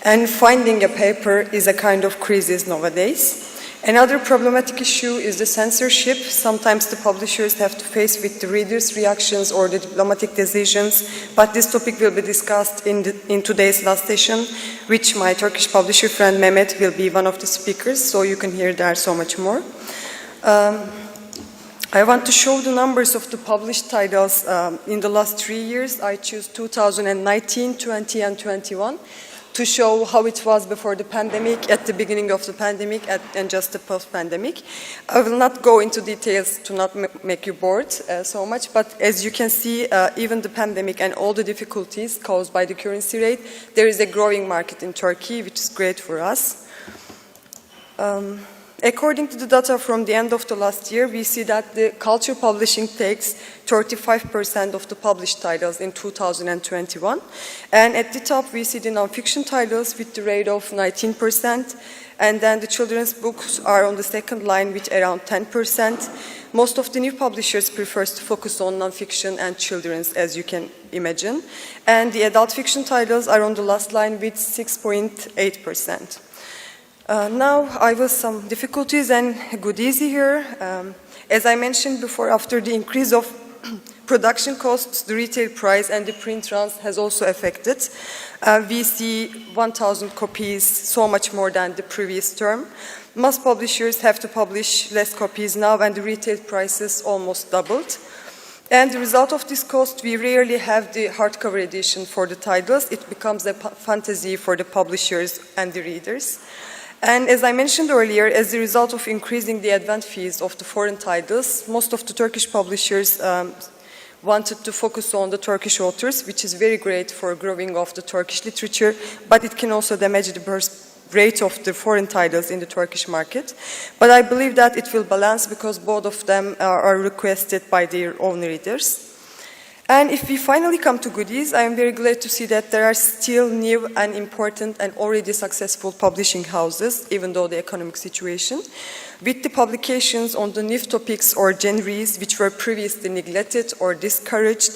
And finding a paper is a kind of crisis nowadays. Another problematic issue is the censorship. Sometimes the publishers have to face with the readers' reactions or the diplomatic decisions, but this topic will be discussed in today's last session, which my Turkish publisher friend Mehmet will be one of the speakers, so you can hear there so much more. I want to show the numbers of the published titles in the last 3 years. I choose 2019, 20, and 21. To show how it was before the pandemic, at the beginning of the pandemic, and just the post-pandemic. I will not go into details to not make you bored so much, but as you can see, even the pandemic and all the difficulties caused by the currency rate, there is a growing market in Turkey, which is great for us. According to the data from the end of the last year, we see that the culture publishing takes 35% of the published titles in 2021. And at the top, we see the non-fiction titles with the rate of 19%. And then the children's books are on the second line with around 10%. Most of the new publishers prefer to focus on non-fiction and children's, as you can imagine. And the adult fiction titles are on the last line with 6.8%. Now I will some difficulties and goodies here. As I mentioned before, after the increase of production costs, the retail price and the print runs has also affected. We see 1,000 copies, so much more than the previous term. Most publishers have to publish less copies now, and the retail prices almost doubled. And the result of this cost, we rarely have the hardcover edition for the titles. It becomes a fantasy for the publishers and the readers. And as I mentioned earlier, as a result of increasing the advance fees of the foreign titles, most of the Turkish publishers wanted to focus on the Turkish authors, which is very great for growing of the Turkish literature, but it can also damage the birth rate of the foreign titles in the Turkish market. But I believe that it will balance, because both of them are requested by their own readers. And if we finally come to goodies, I am very glad to see that there are still new and important and already successful publishing houses, even though the economic situation, with the publications on the new topics or genres which were previously neglected or discouraged.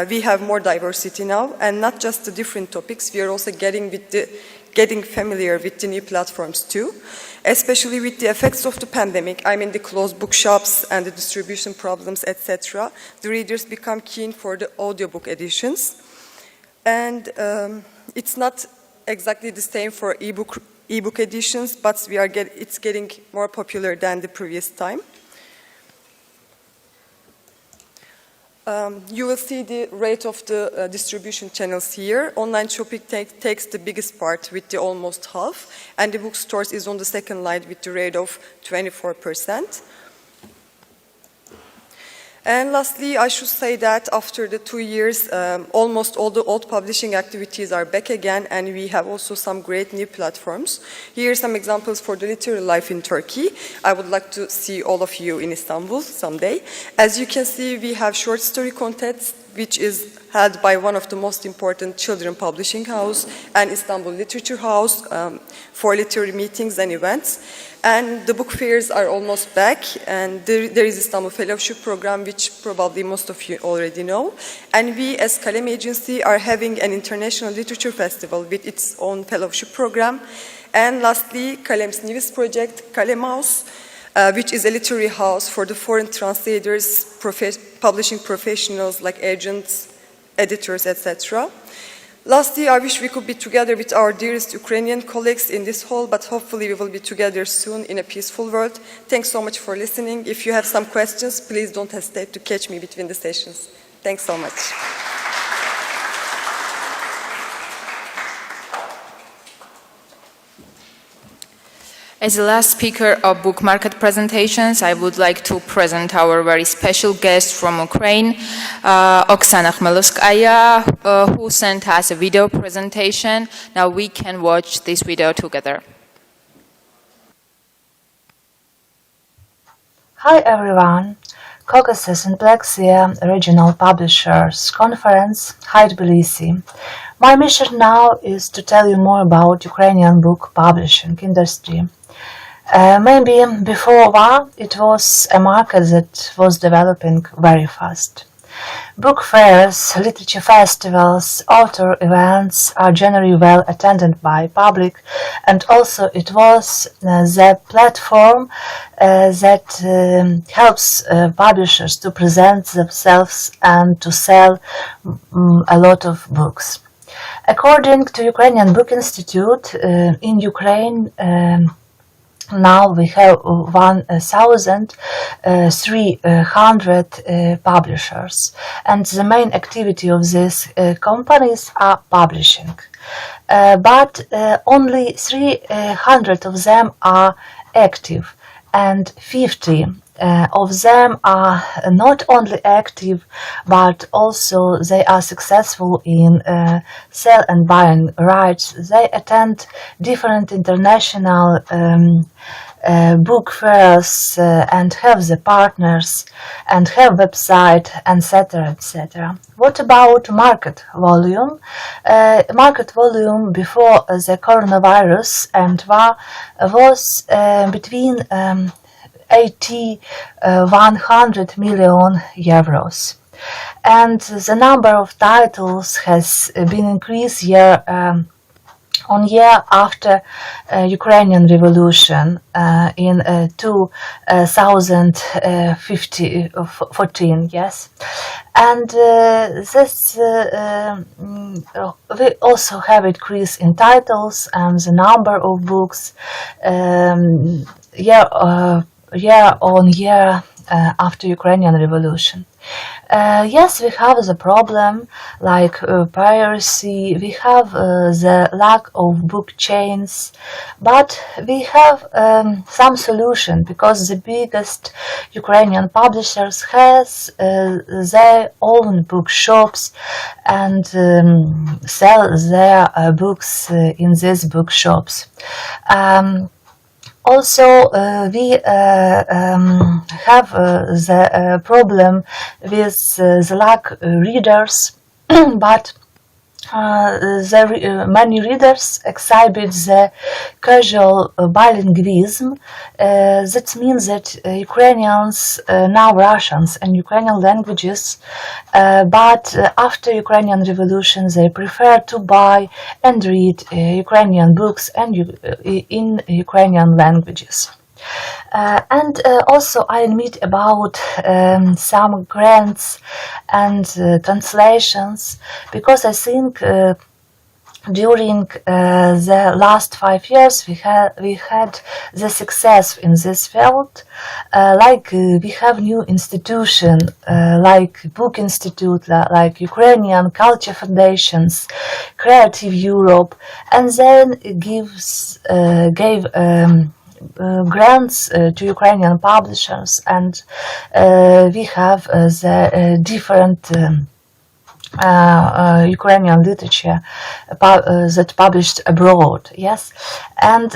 We have more diversity now, and not just the different topics, we are also getting familiar with the new platforms too, especially with the effects of the pandemic. I mean, the closed bookshops and the distribution problems, etc. The readers become keen for the audiobook editions. And it's not exactly the same for ebook editions, but it's getting more popular than the previous time. You will see the rate of the distribution channels here. Online shopping takes the biggest part with the almost half, and the bookstores is on the second line with the rate of 24%. And lastly, I should say that after the 2 years, almost all the old publishing activities are back again, and we have also some great new platforms. Here are some examples for the literary life in Turkey. I would like to see all of you in Istanbul someday. As you can see, we have short story contests which is held by one of the most important children publishing house and Istanbul Literature House for literary meetings and events. And the book fairs are almost back, and there is Istanbul Fellowship Program, which probably most of you already know. And we, as Kalem Agency, are having an international literature festival with its own fellowship program. And lastly, Kalem's newest project, Kalem House, which is a literary house for the foreign translators, publishing professionals like agents, editors, etc. Lastly, I wish we could be together with our dearest Ukrainian colleagues in this hall, but hopefully we will be together soon in a peaceful world. Thanks so much for listening. If you have some questions, please don't hesitate to catch me between the sessions. Thanks so much. As the last speaker of book market presentations, I would like to present our very special guest from Ukraine, Oksana Khmelskaya, who sent us a video presentation. Now we can watch this video together. Hi everyone! Caucasus and Black Sea Regional Publishers Conference, hi Tbilisi. My mission now is to tell you more about Ukrainian book publishing industry. Maybe before war, it was a market that was developing very fast. Book fairs, literature festivals, author events are generally well attended by public, and also it was the platform that helps publishers to present themselves and to sell a lot of books. According to Ukrainian Book Institute, in Ukraine now we have 1,300 publishers, and the main activity of these companies are publishing. But only 300 of them are active, and 50 of them are not only active, but also they are successful in sell and buying rights. They attend different international book fairs and have the partners and have website, etc., etc. What about market volume? Market volume before the coronavirus and war was between 100 million euros, and the number of titles has been increased year on year after Ukrainian Revolution in 2014, yes. And this we also have increase in titles and the number of books year on year after Ukrainian Revolution. Yes, we have the problem like piracy, we have the lack of book chains, but we have some solution, because the biggest Ukrainian publishers has their own bookshops and sell their books in these bookshops. Also, we have the problem with the lack of readers, but many readers exhibit the casual bilingualism. That means that Ukrainians know Russians and Ukrainian languages, but after Ukrainian Revolution they prefer to buy and read Ukrainian books and in Ukrainian languages. And also I admit about some grants and translations, because I think during the last 5 years we had the success in this field. Like we have new institution like Book Institute, like Ukrainian Culture Foundations, Creative Europe, and then gave grants to Ukrainian publishers, and we have the different Ukrainian literature that published abroad, yes. And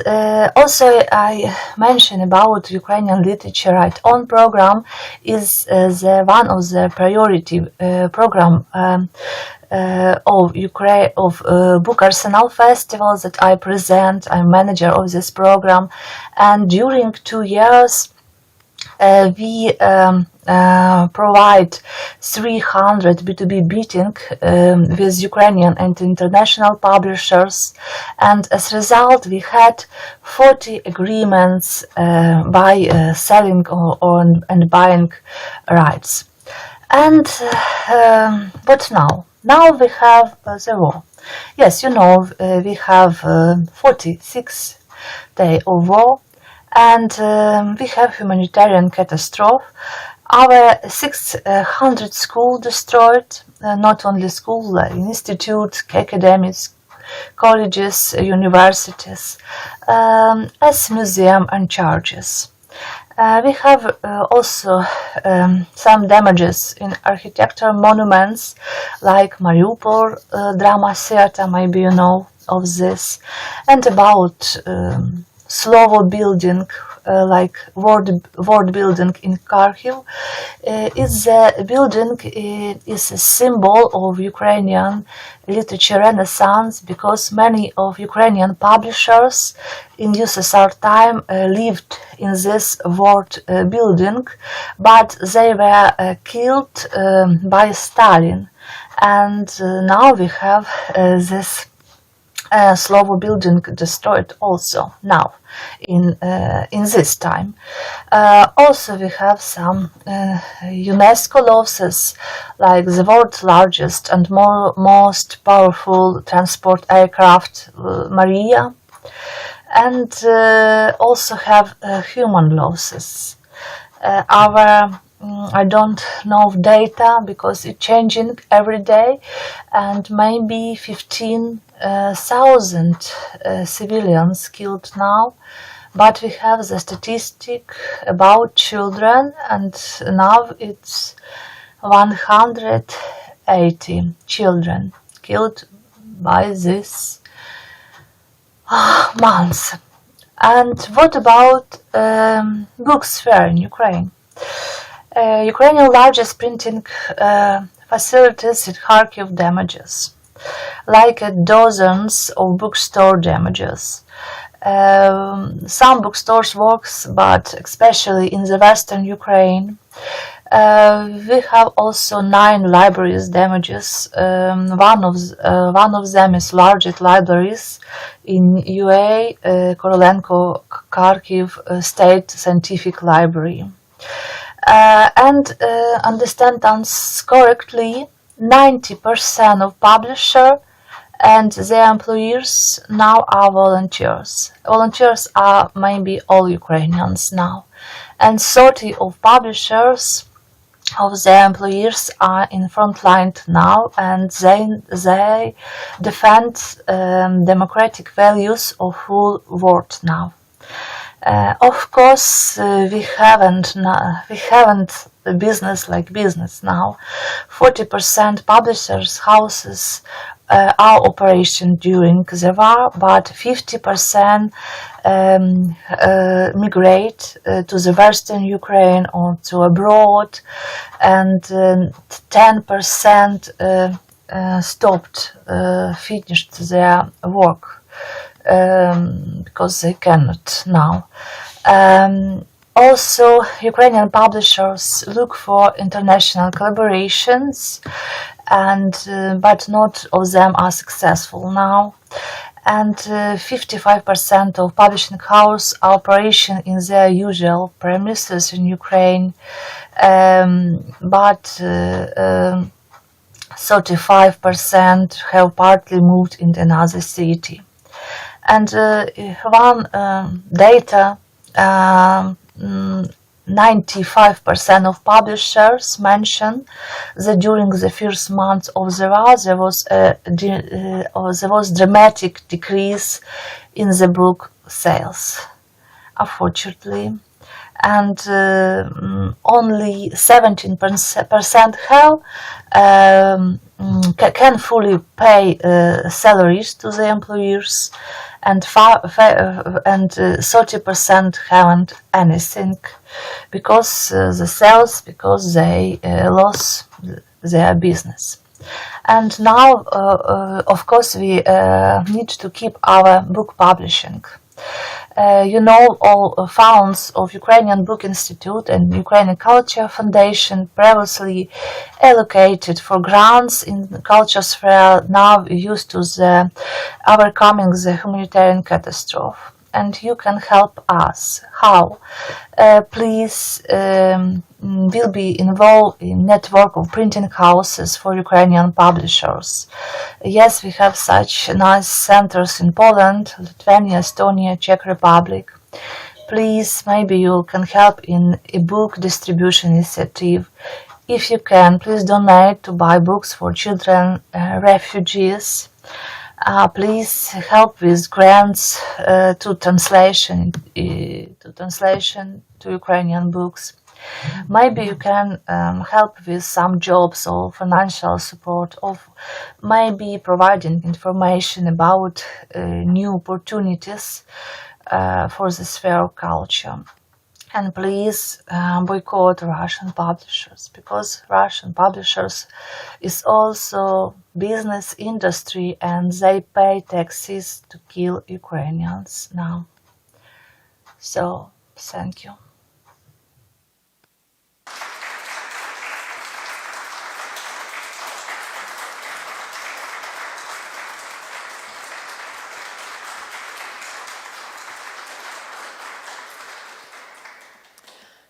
also I mentioned about Ukrainian literature right on program is the one of the priority program of Ukraine of Book Arsenal Festival that I present. I'm manager of this program, and during 2 years we provide 300 B2B meetings with Ukrainian and international publishers, and as a result we had 40 agreements by selling and buying rights. And what now? Now we have the war. Yes, you know, we have 46 days of war, and we have humanitarian catastrophe. Our 600 schools destroyed, not only schools, like institutes, academics, colleges, universities, as museum and churches. We have also some damages in architectural monuments like Mariupol Drama Theatre, maybe you know of this, and about Slovo building, like word building in Kharkiv. Is a building is a symbol of Ukrainian literature renaissance, because many of Ukrainian publishers in USSR time lived in this word building, but they were killed by Stalin, and now we have this Slovo building destroyed also now in this time. Also we have some UNESCO losses, like the world's largest and most powerful transport aircraft Maria, and also have human losses. I don't know data because it's changing every day, and maybe 15,000 civilians killed now, but we have the statistic about children, and now it's 180 children killed by this month. And what about books fair in Ukraine? Ukrainian largest printing facilities in Kharkiv damages, like dozens of bookstore damages. Some bookstores works, but especially in the western Ukraine. We have also 9 libraries damages. One of them is largest libraries in UA, Korolenko Kharkiv State Scientific Library. And understand us correctly, 90% of publishers and their employees now are volunteers. Volunteers are maybe all Ukrainians now, and 30 of publishers of their employees are in front line now, and they defend democratic values of whole world now. Of course, we haven't business like business now. 40% publishers' houses are operation during the war, but 50% migrate to the western Ukraine or to abroad, and 10% stopped, finished their work. Because they cannot now. Also, Ukrainian publishers look for international collaborations, and but not all of them are successful now. And 55% of publishing houses are operation in their usual premises in Ukraine, but 35% have partly moved into another city. And one data, 95% of publishers mention that during the first months of the war there was dramatic decrease in the book sales, unfortunately, and only 17% have can fully pay salaries to the employers, and 30% haven't anything because because they lost their business. And now, of course, we need to keep our book publishing. All funds of Ukrainian Book Institute and Ukrainian Culture Foundation previously allocated for grants in the culture sphere now used to overcoming the humanitarian catastrophe. And you can help us. How? Please will be involved in network of printing houses for Ukrainian publishers. Yes, we have such nice centers in Poland, Lithuania, Estonia, Czech Republic. Please, maybe you can help in a book distribution initiative. If you can, please donate to buy books for children, refugees. Please help with grants to translation to Ukrainian books. Maybe you can help with some jobs or financial support, or maybe providing information about new opportunities for the sphere of culture. And please boycott Russian publishers, because Russian publishers is also business industry and they pay taxes to kill Ukrainians now. So, thank you.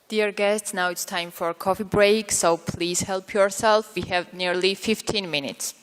Dear guests, now it's time for a coffee break, so please help yourself. We have nearly 15 minutes.